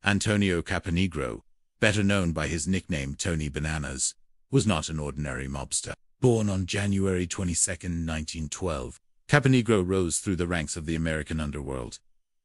Antonio Caponigro, better known by his nickname Tony Bananas, was not an ordinary mobster. Born on January 22, 1912, Caponigro rose through the ranks of the American underworld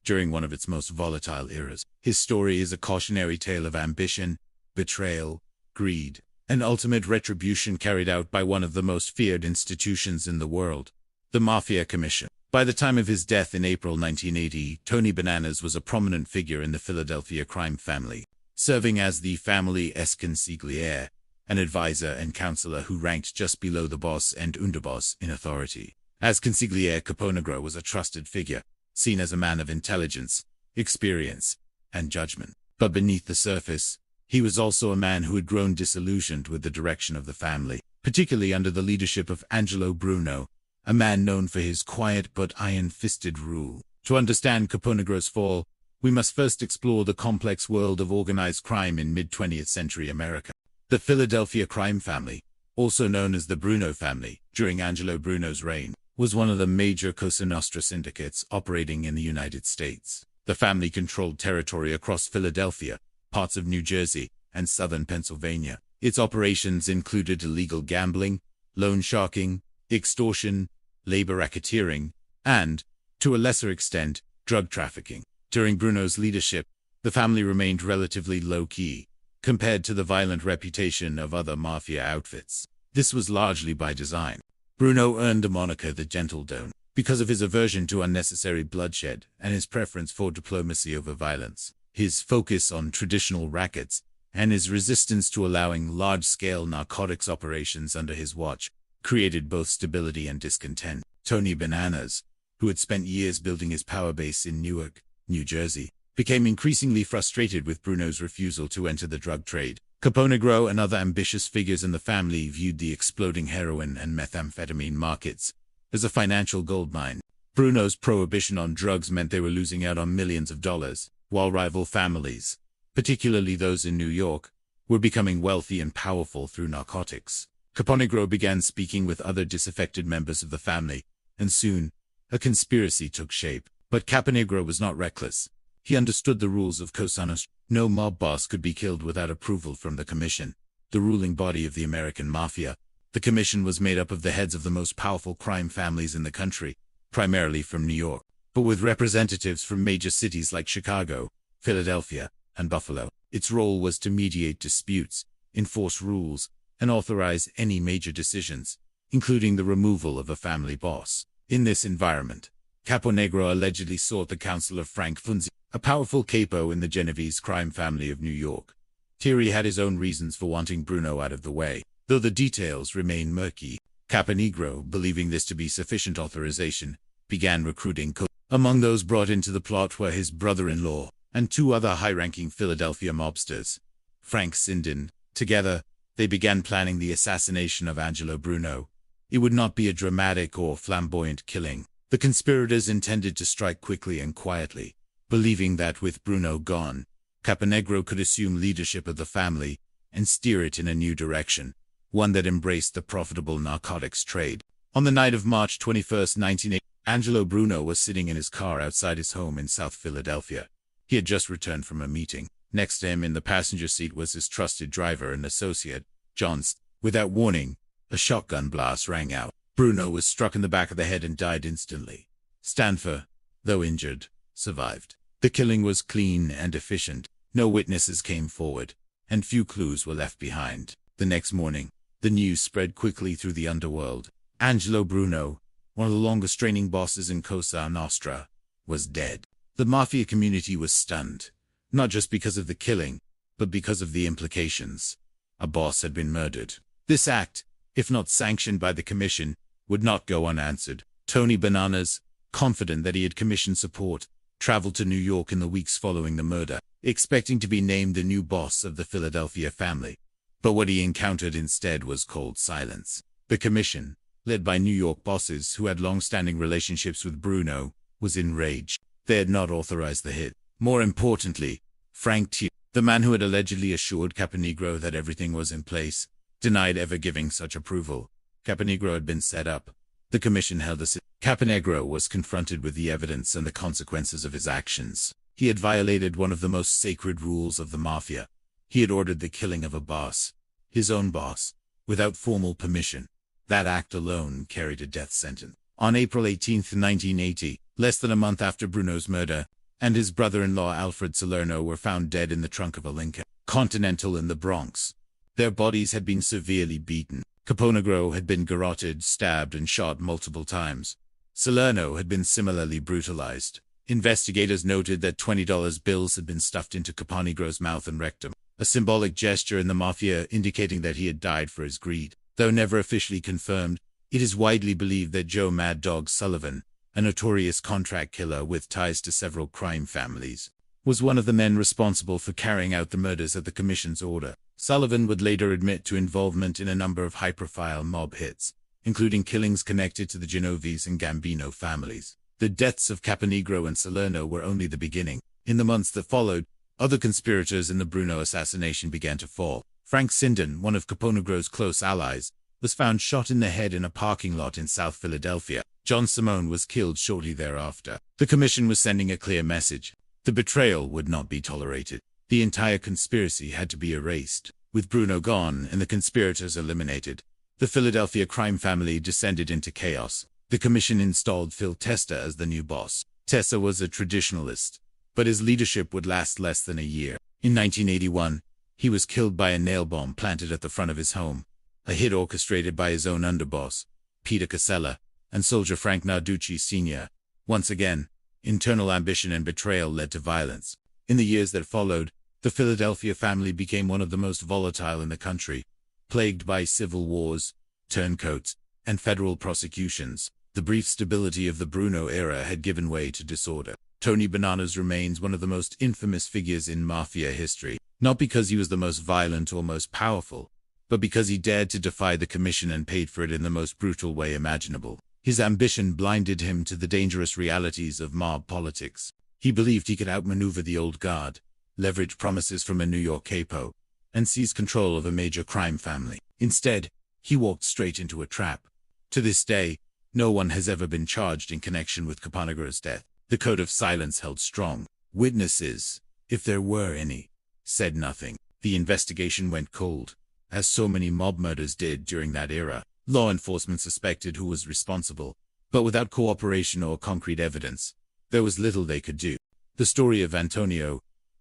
during one of its most volatile eras. His story is a cautionary tale of ambition, betrayal, greed, and ultimate retribution carried out by one of the most feared institutions in the world, the Mafia Commission. By the time of his death in April 1980, Tony Bananas was a prominent figure in the Philadelphia crime family, serving as the family's consigliere, an advisor and counselor who ranked just below the boss and underboss in authority. As consigliere, Caponigro was a trusted figure, seen as a man of intelligence, experience, and judgment. But beneath the surface, he was also a man who had grown disillusioned with the direction of the family, particularly under the leadership of Angelo Bruno, a man known for his quiet but iron-fisted rule. To understand Caponigro's fall, we must first explore the complex world of organized crime in mid-20th century America. The Philadelphia crime family, also known as the Bruno family, during Angelo Bruno's reign, was one of the major Cosa Nostra syndicates operating in the United States. The family controlled territory across Philadelphia, parts of New Jersey, and southern Pennsylvania. Its operations included illegal gambling, loan sharking, extortion, labor racketeering, and, to a lesser extent, drug trafficking. During Bruno's leadership, the family remained relatively low-key, compared to the violent reputation of other mafia outfits. This was largely by design. Bruno earned the moniker the Gentle Don because of his aversion to unnecessary bloodshed and his preference for diplomacy over violence. His focus on traditional rackets and his resistance to allowing large-scale narcotics operations under his watch created both stability and discontent. Tony Bananas, who had spent years building his power base in Newark, New Jersey, became increasingly frustrated with Bruno's refusal to enter the drug trade. Caponigro and other ambitious figures in the family viewed the exploding heroin and methamphetamine markets as a financial goldmine. Bruno's prohibition on drugs meant they were losing out on millions of dollars, while rival families, particularly those in New York, were becoming wealthy and powerful through narcotics. Caponigro began speaking with other disaffected members of the family, and soon, a conspiracy took shape. But Caponigro was not reckless. He understood the rules of Cosa Nostra. No mob boss could be killed without approval from the Commission, the ruling body of the American Mafia. The Commission was made up of the heads of the most powerful crime families in the country, primarily from New York, but with representatives from major cities like Chicago, Philadelphia, and Buffalo. Its role was to mediate disputes, enforce rules, and authorize any major decisions, including the removal of a family boss. In this environment, Caponigro allegedly sought the counsel of Frank Funzi, a powerful capo in the Genovese crime family of New York. Thierry had his own reasons for wanting Bruno out of the way, though the details remain murky. Caponigro, believing this to be sufficient authorization, began recruiting. Among those brought into the plot were his brother-in-law and two other high-ranking Philadelphia mobsters, Frank Sinden. Together, they began planning the assassination of Angelo Bruno. It would not be a dramatic or flamboyant killing. The conspirators intended to strike quickly and quietly, believing that with Bruno gone, Caponigro could assume leadership of the family and steer it in a new direction, one that embraced the profitable narcotics trade. On the night of March 21, 1980, Angelo Bruno was sitting in his car outside his home in South Philadelphia. He had just returned from a meeting. Next to him in the passenger seat was his trusted driver and associate, John. Without warning, a shotgun blast rang out. Bruno was struck in the back of the head and died instantly. Stanford, though injured, survived. The killing was clean and efficient. No witnesses came forward, and few clues were left behind. The next morning, the news spread quickly through the underworld. Angelo Bruno, one of the longest-reigning bosses in Cosa Nostra, was dead. The mafia community was stunned, not just because of the killing, but because of the implications. A boss had been murdered. This act, if not sanctioned by the Commission, would not go unanswered. Tony Bananas, confident that he had Commission support, traveled to New York in the weeks following the murder, expecting to be named the new boss of the Philadelphia family. But what he encountered instead was cold silence. The Commission, led by New York bosses who had long-standing relationships with Bruno, was enraged. They had not authorized the hit. More importantly, Frank T., the man who had allegedly assured Caponigro that everything was in place, denied ever giving such approval. Caponigro had been set up. The Commission held a sit. Caponigro was confronted with the evidence and the consequences of his actions. He had violated one of the most sacred rules of the Mafia. He had ordered the killing of a boss, his own boss, without formal permission. That act alone carried a death sentence. On April 18, 1980, less than a month after Bruno's murder, and his brother-in-law Alfred Salerno were found dead in the trunk of a Lincoln Continental in the Bronx. Their bodies had been severely beaten. Caponigro had been garroted, stabbed, and shot multiple times. Salerno had been similarly brutalized. Investigators noted that $20 bills had been stuffed into Caponigro's mouth and rectum, a symbolic gesture in the Mafia indicating that he had died for his greed. Though never officially confirmed, it is widely believed that Joe Mad Dog Sullivan, a notorious contract killer with ties to several crime families, was one of the men responsible for carrying out the murders at the Commission's order. Sullivan would later admit to involvement in a number of high-profile mob hits, including killings connected to the Genovese and Gambino families. The deaths of Caponigro and Salerno were only the beginning. In the months that followed, other conspirators in the Bruno assassination began to fall. Frank Sinden, one of Caponigro's close allies, was found shot in the head in a parking lot in South Philadelphia. John Simone was killed shortly thereafter. The Commission was sending a clear message. The betrayal would not be tolerated. The entire conspiracy had to be erased. With Bruno gone and the conspirators eliminated, the Philadelphia crime family descended into chaos. The Commission installed Phil Testa as the new boss. Testa was a traditionalist, but his leadership would last less than a year. In 1981, he was killed by a nail bomb planted at the front of his home, a hit orchestrated by his own underboss, Peter Casella, and soldier Frank Narducci Sr. Once again, internal ambition and betrayal led to violence. In the years that followed, the Philadelphia family became one of the most volatile in the country, plagued by civil wars, turncoats, and federal prosecutions. The brief stability of the Bruno era had given way to disorder. Tony Bananas remains one of the most infamous figures in Mafia history, not because he was the most violent or most powerful, but because he dared to defy the Commission and paid for it in the most brutal way imaginable. His ambition blinded him to the dangerous realities of mob politics. He believed he could outmaneuver the old guard, leverage promises from a New York capo, and seize control of a major crime family. Instead, he walked straight into a trap. To this day, no one has ever been charged in connection with Caponigro's death. The code of silence held strong. Witnesses, if there were any, said nothing. The investigation went cold, as so many mob murders did during that era. Law enforcement suspected who was responsible, but without cooperation or concrete evidence, there was little they could do. The story of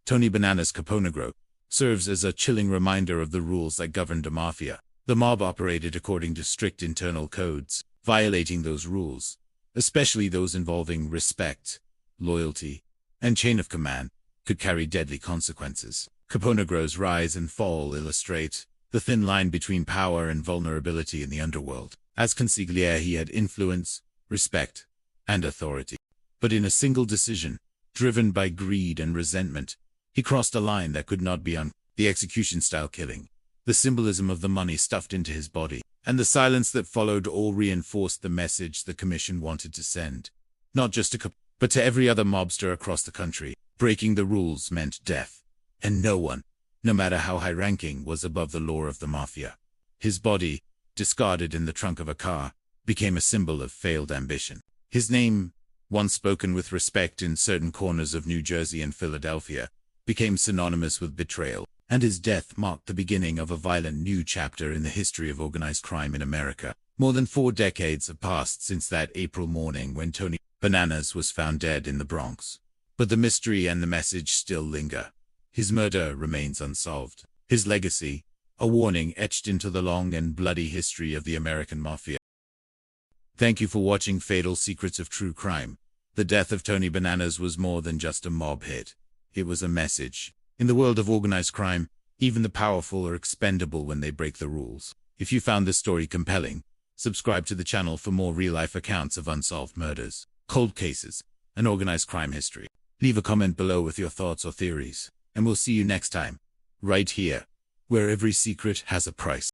Tony Bananas Caponigro, serves as a chilling reminder of the rules that governed the Mafia. The mob operated according to strict internal codes. Violating those rules, especially those involving respect, loyalty, and chain of command, could carry deadly consequences. Caponigro's rise and fall illustrate the thin line between power and vulnerability in the underworld. As consigliere, he had influence, respect, and authority. But in a single decision, driven by greed and resentment, he crossed a line that could not be the execution-style killing, the symbolism of the money stuffed into his body, and the silence that followed all reinforced the message the Commission wanted to send. Not just to but to every other mobster across the country. Breaking the rules meant death. And no one, no matter how high-ranking, was above the law of the Mafia. His body, discarded in the trunk of a car, became a symbol of failed ambition. His name, once spoken with respect in certain corners of New Jersey and Philadelphia, became synonymous with betrayal. And his death marked the beginning of a violent new chapter in the history of organized crime in America. More than 4 decades have passed since that April morning when Tony Bananas was found dead in the Bronx. But the mystery and the message still linger. His murder remains unsolved. His legacy, a warning etched into the long and bloody history of the American Mafia. Thank you for watching Fatal Secrets of True Crime. The death of Tony Bananas was more than just a mob hit. It was a message. In the world of organized crime, even the powerful are expendable when they break the rules. If you found this story compelling, subscribe to the channel for more real-life accounts of unsolved murders, cold cases, and organized crime history. Leave a comment below with your thoughts or theories, and we'll see you next time, right here, where every secret has a price.